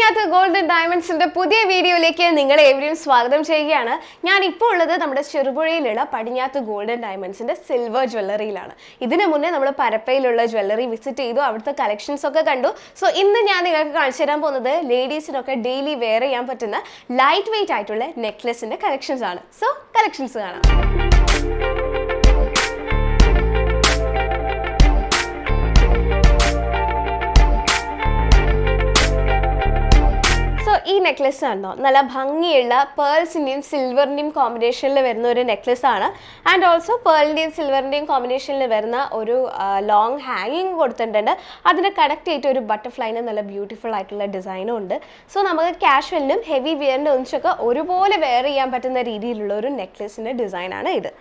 പടിഞ്ഞാത്ത് golden ഡയമണ്ട്സിന്റെ പുതിയ വീഡിയോയിലേക്ക് നിങ്ങളെ ഏവരെയും സ്വാഗതം ചെയ്യുകയാണ്. ഞാൻ ഇപ്പോൾ ഉള്ളത് നമ്മുടെ ചെറുപുഴയിലുള്ള പടിഞ്ഞാത്ത് ഗോൾഡൻ ഡയമണ്ട്സിന്റെ സിൽവർ ജ്വല്ലറിയിലാണ്. ഇതിനു മുന്നേ നമ്മൾ പരപ്പയിലുള്ള ജ്വല്ലറി വിസിറ്റ് ചെയ്തു, അവിടുത്തെ കളക്ഷൻസ് ഒക്കെ കണ്ടു. സോ ഇന്ന് ഞാൻ നിങ്ങൾക്ക് കാണിച്ചു തരാൻ പോകുന്നത് ലേഡീസിനൊക്കെ ഡെയിലി വെയർ ചെയ്യാൻ പറ്റുന്ന ലൈറ്റ് വെയിറ്റ് ആയിട്ടുള്ള നെക്ലസിന്റെ കളക്ഷൻസ് ആണ്. സോ കളക്ഷൻസ് കാണാം. ഈ നെക്ലസ് ആണോ നല്ല ഭംഗിയുള്ള പേൾസിൻ്റെയും സിൽവറിൻ്റെയും കോമ്പിനേഷനിൽ വരുന്ന ഒരു നെക്ലസ് ആണ്. ആൻഡ് ഓൾസോ പേളിൻ്റെയും സിൽവറിൻ്റെയും കോമ്പിനേഷനിൽ വരുന്ന ഒരു ലോങ് ഹാങ്ങിങ് കൊടുത്തിട്ടുണ്ട്. അതിനെ കണക്ട് ചെയ്തിട്ട് ഒരു ബട്ടർഫ്ലൈന് നല്ല ബ്യൂട്ടിഫുൾ ആയിട്ടുള്ള ഡിസൈനും ഉണ്ട്. സോ നമുക്ക് കാഷ്വലിനും ഹെവി വെയറിൻ്റെ ഒന്നിച്ചൊക്കെ ഒരുപോലെ വെയർ ചെയ്യാൻ പറ്റുന്ന രീതിയിലുള്ള ഒരു നെക്ലസിൻ്റെ ഡിസൈനാണ് ഇത്.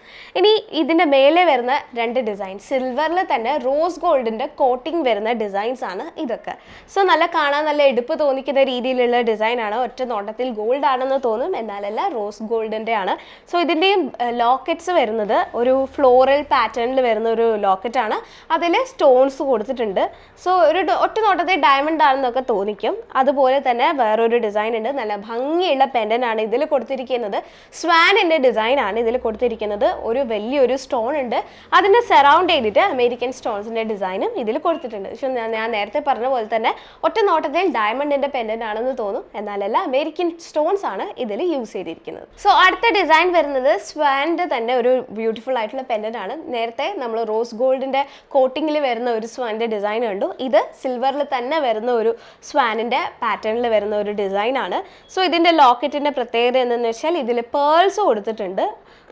ഇനി ഇതിൻ്റെ മേലെ വരുന്ന രണ്ട് ഡിസൈൻ സിൽവറിൽ തന്നെ റോസ് ഗോൾഡിൻ്റെ കോട്ടിങ് വരുന്ന ഡിസൈൻസ് ആണ് ഇതൊക്കെ. സോ നല്ല കാണാൻ നല്ല എടുപ്പ് തോന്നിക്കുന്ന രീതിയിലുള്ള ഡിസൈൻ ആണ്. ഒറ്റ നോട്ടത്തിൽ ഗോൾഡ് ആണെന്ന് തോന്നും, എന്നാലല്ല, റോസ് ഗോൾഡിൻ്റെ ആണ്. സോ ഇതിൻ്റെയും ലോക്കറ്റ്സ് വരുന്നത് ഒരു ഫ്ലോറൽ പാറ്റേണിൽ വരുന്ന ഒരു ലോക്കറ്റ് ആണ്. അതിൽ സ്റ്റോൺസ് കൊടുത്തിട്ടുണ്ട്. സോ ഒരു ഒറ്റ നോട്ടത്തിൽ ഡയമണ്ട് ആണെന്നൊക്കെ തോന്നിക്കും. അതുപോലെ തന്നെ വേറൊരു ഡിസൈൻ ഉണ്ട്. നല്ല ഭംഗിയുള്ള പെൻഡൻ്റ് ആണ് ഇതിൽ കൊടുത്തിരിക്കുന്നത്. സ്വാനിൻ്റെ ഡിസൈൻ ആണ് ഇതിൽ കൊടുത്തിരിക്കുന്നത്. ഒരു വലിയൊരു സ്റ്റോൺ ഉണ്ട്, അതിനെ സറൗണ്ട് ചെയ്തിട്ട് അമേരിക്കൻ സ്റ്റോൺസിൻ്റെ ഡിസൈനും ഇതിൽ കൊടുത്തിട്ടുണ്ട്. പക്ഷേ ഞാൻ നേരത്തെ പറഞ്ഞ പോലെ തന്നെ ഒറ്റ നോട്ടത്തിൽ ഡയമണ്ടിൻ്റെ പെൻഡൻ്റ് ആണെന്ന് തോന്നും, എന്നാലല്ല, അമേരിക്കൻ സ്റ്റോൺസ് ആണ് ഇതിൽ യൂസ് ചെയ്തിരിക്കുന്നത്. സോ അടുത്ത ഡിസൈൻ വരുന്നത് സ്വാൻ്റെ തന്നെ ഒരു ബ്യൂട്ടിഫുൾ ആയിട്ടുള്ള പെൻഡൻ്റ് ആണ്. നേരത്തെ നമ്മൾ റോസ് ഗോൾഡിൻ്റെ കോട്ടിങ്ങിൽ വരുന്ന ഒരു സ്വാൻ്റെ ഡിസൈൻ കണ്ടു. ഇത് സിൽവറിൽ തന്നെ വരുന്ന ഒരു സ്വാനിൻ്റെ പാറ്റേണിൽ വരുന്ന ഒരു ഡിസൈൻ ആണ്. സോ ഇതിൻ്റെ ലോക്കറ്റിൻ്റെ പ്രത്യേകത എന്തെന്ന് വെച്ചാൽ ഇതിൽ പേൾസ് കൊടുത്തിട്ടുണ്ട്.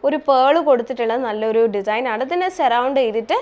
ഒരു പേള് കൊടുത്തിട്ടുള്ള നല്ലൊരു ഡിസൈനാണ്. ഇതിനെ സറൗണ്ട് ചെയ്തിട്ട്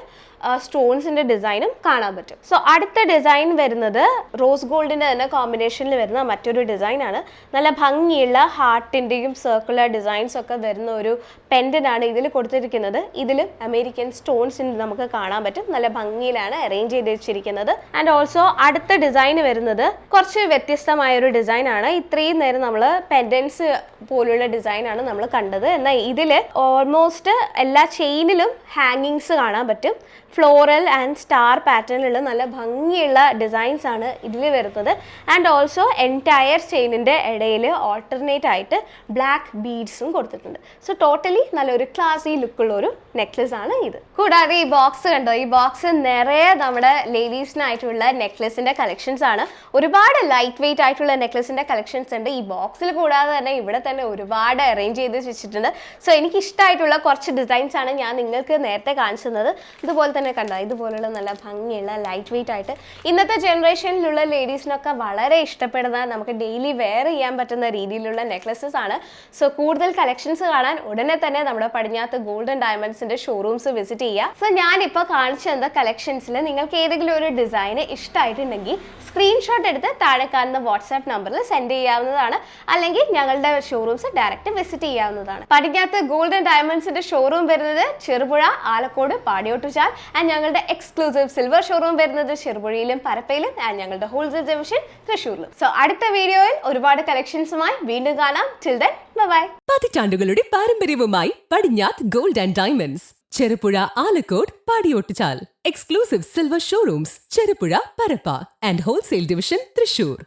സ്റ്റോൺസിൻ്റെ ഡിസൈനും കാണാൻ പറ്റും. സോ അടുത്ത ഡിസൈൻ വരുന്നത് റോസ് ഗോൾഡിൻ്റെ തന്നെ കോമ്പിനേഷനിൽ വരുന്ന മറ്റൊരു ഡിസൈനാണ്. നല്ല ഭംഗിയുള്ള ഹാർട്ടിൻ്റെയും സർക്കുലർ ഡിസൈൻസ് ഒക്കെ വരുന്ന ഒരു പെൻഡൻ്റാണ് ഇതിൽ കൊടുത്തിരിക്കുന്നത്. ഇതിൽ അമേരിക്കൻ സ്റ്റോൺസിന് നമുക്ക് കാണാൻ പറ്റും. നല്ല ഭംഗിയിലാണ് അറേഞ്ച് ചെയ്ത് വെച്ചിരിക്കുന്നത്. ആൻഡ് ഓൾസോ അടുത്ത ഡിസൈൻ വരുന്നത് കുറച്ച് വ്യത്യസ്തമായൊരു ഡിസൈനാണ്. ഇത്രയും നേരം നമ്മൾ പെൻഡൻസ് പോലുള്ള ഡിസൈനാണ് നമ്മൾ കണ്ടത്. എന്നാൽ ഇതിൽ ഓൾമോസ്റ്റ് എല്ലാ ചെയിനിലും ഹാങ്ങിങ്സ് കാണാൻ പറ്റും. ഫ്ലോറൽ ആൻഡ് സ്റ്റാർ പാറ്റേണിലുള്ള നല്ല ഭംഗിയുള്ള ഡിസൈൻസ് ആണ് ഇതിൽ വരുന്നത്. ആൻഡ് ഓൾസോ എൻറ്റയർ ചെയിനിൻ്റെ ഇടയിൽ ഓൾട്ടർനേറ്റ് ആയിട്ട് ബ്ലാക്ക് ബീഡ്സും കൊടുത്തിട്ടുണ്ട്. സോ ടോട്ടലി നല്ലൊരു ക്ലാസി ലുക്കുള്ള ഒരു നെക്ലസ് ആണ് ഇത്. കൂടാതെ ഈ ബോക്സ് കണ്ടോ, ഈ ബോക്സ് നിറയെ നമ്മുടെ ലേഡീസിനായിട്ടുള്ള നെക്ലസിൻ്റെ കളക്ഷൻസ് ആണ്. ഒരുപാട് ലൈറ്റ് വെയിറ്റ് ആയിട്ടുള്ള നെക്ലസിൻ്റെ കളക്ഷൻസ് ഉണ്ട് ഈ ബോക്സിൽ. കൂടാതെ തന്നെ ഇവിടെ തന്നെ ഒരുപാട് അറേഞ്ച് ചെയ്ത് വെച്ചിട്ടുണ്ട്. സോ എനിക്ക് ഇഷ്ടമായിട്ടുള്ള കുറച്ച് ഡിസൈൻസ് ആണ് ഞാൻ നിങ്ങൾക്ക് നേരത്തെ കാണിച്ചു തന്നത്. ഇതുപോലെ തന്നെ കണ്ടോ, ഇതുപോലുള്ള നല്ല ഭംഗിയുള്ള ലൈറ്റ് വെയിറ്റ് ആയിട്ട് ഇന്നത്തെ ജനറേഷനിലുള്ള ലേഡീസിനൊക്കെ വളരെ ഇഷ്ടപ്പെടുന്ന, നമുക്ക് ഡെയിലി വെയർ ചെയ്യാൻ പറ്റുന്ന രീതിയിലുള്ള നെക്ലസസ് ആണ്. സോ കൂടുതൽ കളക്ഷൻസ് കാണാൻ ഉടനെ തന്നെ നമ്മുടെ പടിഞ്ഞാത്ത് ഗോൾഡൻ ഡയമണ്ട്സിന്റെ ഷോറൂംസ് വിസിറ്റ് ചെയ്യുക. സോ ഞാനിപ്പോൾ കാണിച്ചു തന്ന കളക്ഷൻസിൽ നിങ്ങൾക്ക് ഏതെങ്കിലും ഒരു ഡിസൈന് ഇഷ്ടമായിട്ടുണ്ടെങ്കിൽ സ്ക്രീൻഷോട്ട് എടുത്ത് താഴെ കാണുന്ന വാട്സാപ്പ് നമ്പറിൽ സെൻഡ് ചെയ്യാവുന്നതാണ്. അല്ലെങ്കിൽ ഞങ്ങളുടെ ഷോറൂംസ് ഡയറക്റ്റ് വിസിറ്റ് ചെയ്യാവുന്നതാണ്. പടിഞ്ഞാത്ത് ഗോൾഡൻ ഡയമണ്ട്സിന്റെ ഷോറൂം വരുന്നത് ചെറുപുഴ, ആലക്കോട്, പാടിയോട്ടുചാൽ. ആൻഡ് ഞങ്ങളുടെ എക്സ്ക്ലൂസീവ് സിൽവർ ഷോറൂം വരുന്നത് ചെറുപുഴയിലും പരപ്പയിലും. ആൻഡ് ഞങ്ങളുടെ ഹോൾസെയിൽ ഡിവിഷൻ തൃശ്ശൂരിലും. സോ അടുത്ത വീഡിയോയിൽ ഒരുപാട് കളക്ഷൻസുമായി വീണ്ടും കാണാം. Till then bye. പതിറ്റാണ്ടുകളുടെ പാരമ്പര്യവുമായി Padinjath gold and diamonds, Cherupuzha, Alakode, Padiyottuchal. Exclusive silver showrooms Cherupuzha, Parappa and wholesale division Thrissur.